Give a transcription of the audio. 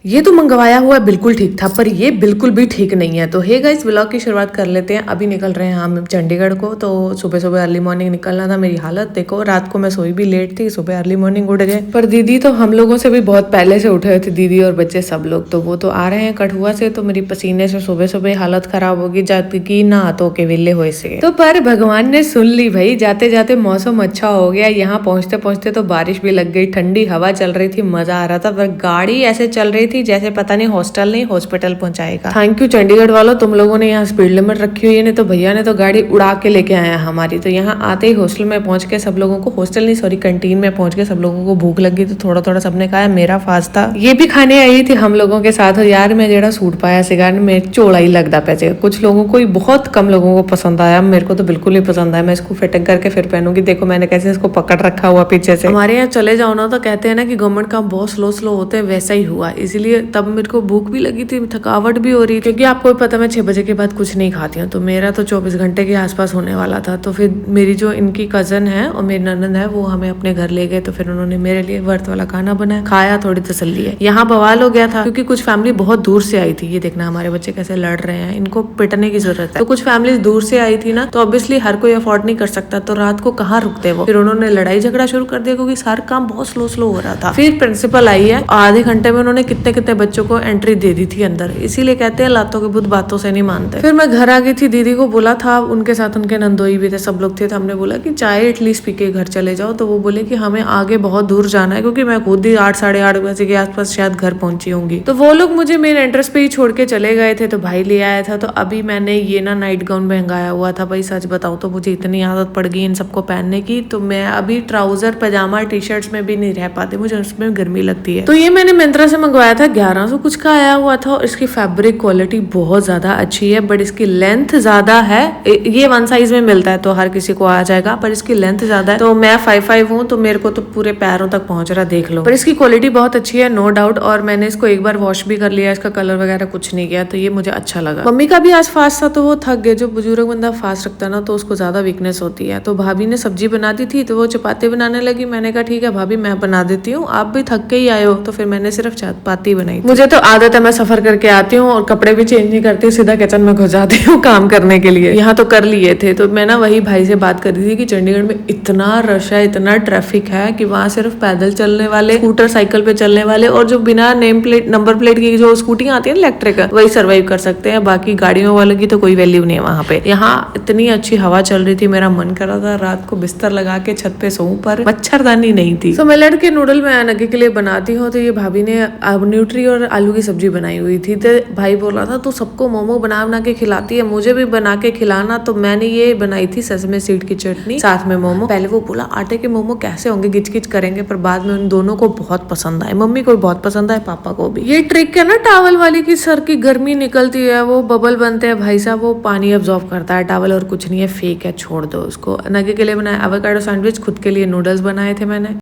ये तो मंगवाया हुआ बिल्कुल ठीक था, पर ये बिल्कुल भी ठीक नहीं है। तो हे गाइस, व्लॉग की शुरुआत कर लेते हैं। अभी निकल रहे हैं हम चंडीगढ़ को। तो सुबह सुबह अर्ली मॉर्निंग निकलना था। मेरी हालत देखो, रात को मैं सोई भी लेट थी, सुबह अर्ली मॉर्निंग उठ गए। पर दीदी तो हम लोगों से भी बहुत पहले से उठे हुए थे, दीदी और बच्चे सब लोग। तो वो तो आ रहे हैं कठुआ से। तो मेरी पसीने से सुबह सुबह हालत खराब होगी, जबकि ना हाथों के विले हुए से। तो पर भगवान ने सुन ली भाई, जाते जाते मौसम अच्छा हो गया। यहाँ पहुंचते पहुंचते तो बारिश भी लग गई, ठंडी हवा चल रही थी, मजा आ रहा था। पर गाड़ी ऐसे चल रही थी जैसे पता नहीं हॉस्टल नहीं हॉस्पिटल पहुंचाएगा। थैंक यू चंडीगढ़ वालों, तुम लोगों ने यहाँ स्पीड लिमिट रखी हुई है, नहीं तो भैया ने तो गाड़ी उड़ा के लेके आया हमारी। तो यहाँ आते ही हॉस्टल में पहुंच के सब लोगों को, हॉस्टल नहीं सॉरी कैंटीन में पहुंच के सब लोगों को भूख लगी। तो थोड़ा थोड़ा सबने खाया, मेरा फास्ट था। ये भी खाने आई थी हम लोगों के साथ। और यार मैं जेड़ा सूट पाया सिगा मेरे चोला ही लगता पैसे। कुछ लोगों को ही, बहुत कम लोगों को पसंद आया, मेरे को तो बिल्कुल ही पसंद आया। मैं इसको फिटिंग करके फिर पहनूंगी। देखो मैंने कैसे इसको पकड़ रखा हुआ पीछे से। हमारे यहाँ चले जाओ ना तो कहते हैं ना कि गवर्नमेंट काम बहुत स्लो स्लो होते हैं, वैसा ही हुआ। इसीलिए तब मेरे को भूख भी लगी थी, थकावट भी हो रही थी, क्योंकि आपको पता मैं 6 बजे के बाद कुछ नहीं खाती हूँ। तो मेरा तो 24 घंटे के आसपास होने वाला था। तो फिर मेरी जो इनकी कजन है और मेरी ननद है, वो हमें अपने घर ले गए। तो फिर उन्होंने मेरे लिए व्रत वाला खाना बनाया, खाया, थोड़ी तसल्ली है। यहाँ बवाल हो गया था क्योंकि कुछ फैमिली बहुत दूर से आई थी। ये देखना हमारे बच्चे कैसे लड़ रहे हैं, इनको पिटने की जरूरत है। तो कुछ फैमिली दूर से आई थी ना, तो ऑब्वियसली हर कोई अफोर्ड नहीं कर सकता। तो रात को कहाँ रुकते वो, फिर उन्होंने लड़ाई झगड़ा शुरू कर दिया क्योंकि सारा काम बहुत स्लो स्लो हो रहा था। फिर प्रिंसिपल आई है, आधे घंटे में उन्होंने कितने कितने बच्चों को एंट्री दे दी थी अंदर। इसीलिए कहते हैं लातों के भूत बातों से नहीं मानते। फिर मैं घर आ गई थी, दीदी को बोला था, उनके साथ उनके नंदोई भी थे, सब लोग थे। तो हमने बोला कि चाय एटलीस्ट पी के घर चले जाओ। तो वो बोले कि हमें आगे बहुत दूर जाना है, क्योंकि मैं खुद ही 8 साढ़े 8 बजे के आसपास शायद घर पहुंची होंगी। तो वो लोग मुझे मेन एंट्रेंस पे ही छोड़ के चले गए थे। तो भाई ले आया था। तो अभी मैंने ये ना नाइट गाउन महंगाया हुआ था भाई, सच बताऊं तो मुझे इतनी आदत पड़ गई इन सबको पहनने की। तो मैं अभी ट्राउजर पजामा टी शर्ट्स में भी नहीं रह पाती, मुझे उसमें गर्मी लगती है। तो ये मैंने मिंत्रा से मंगवाया था, 1100 कुछ का आया हुआ था। और इसकी फैब्रिक क्वालिटी बहुत ज्यादा अच्छी है, बट इसकी लेंथ ज्यादा है। ये 1 साइज में मिलता है तो हर किसी को आ जाएगा, पर इसकी लेंथ ज्यादा है। तो मैं 5'5" हूँ, तो मेरे को तो पूरे पैरों तक पहुंच रहा, देख लो। पर इसकी क्वालिटी बहुत अच्छी है, नो डाउट। और मैंने इसको एक बार वॉश भी कर लिया, इसका कलर वगैरह कुछ नहीं गया। तो ये मुझे अच्छा लगा। मम्मी का भी आज फास्ट था तो वो थक गए। जो बुजुर्ग बंदा फास्ट रखता है ना, तो उसको ज्यादा वीकनेस होती है। तो भाभी ने सब्जी बना दी थी, तो वो चपाती बनाने लगी। मैंने कहा ठीक है भाभी, मैं बना देती हूँ, आप भी थक के ही आए हो। तो फिर मैंने सिर्फ चपाती बनाई। मुझे तो आदत है, मैं सफर करके आती हूँ और कपड़े भी चेंज नहीं करती, सीधा किचन में घुस जाती हूँ काम करने के लिए। यहाँ तो कर लिए थे। तो मैं ना वही भाई से बात कर रही थी कि चंडीगढ़ में इतना रश है, इतना ट्रैफिक है कि वहाँ सिर्फ पैदल चलने वाले, स्कूटर साइकिल पे चलने वाले और जो बिना नेम प्लेट नंबर प्लेट की जो स्कूटियां आती है इलेक्ट्रिक, वही सर्वाइव कर सकते हैं। बाकी गाड़ियों वालों की तो कोई वैल्यू नहीं है वहाँ पे। यहाँ इतनी अच्छी हवा चल रही थी, मेरा मन कर रहा था रात को बिस्तर लगा के छत पे सोऊं, पर मच्छरदानी नहीं थी। तो मिलेट के नूडल मैं नगे के लिए बनाती हूँ। तो ये भाभी ने न्यूट्री और आलू की सब्जी बनाई हुई थी। तो भाई बोल रहा था तू सबको मोमो बना बना के खिलाती है, मुझे भी बना के खिलाना। तो मैंने ये बनाई थी सेसमे सीड की चटनी साथ में मोमो। पहले वो बोला आटे के मोमो कैसे होंगे, गिच गिच करेंगे, पर बाद में उन दोनों को बहुत पसंद आए। मम्मी को बहुत पसंद आए, पापा को भी। ये ट्रिक है ना टावल वाली की, सर की गर्मी निकलती है, वो बबल बनते हैं भाई साहब, वो पानी अब्जॉर्ब करता है टावल, और कुछ नहीं है, फेक है, छोड़ दो उसको। नगे के लिए बनाया एवोकाडो सैंडविच, खुद के लिए नूडल्स बनाए थे मैंने।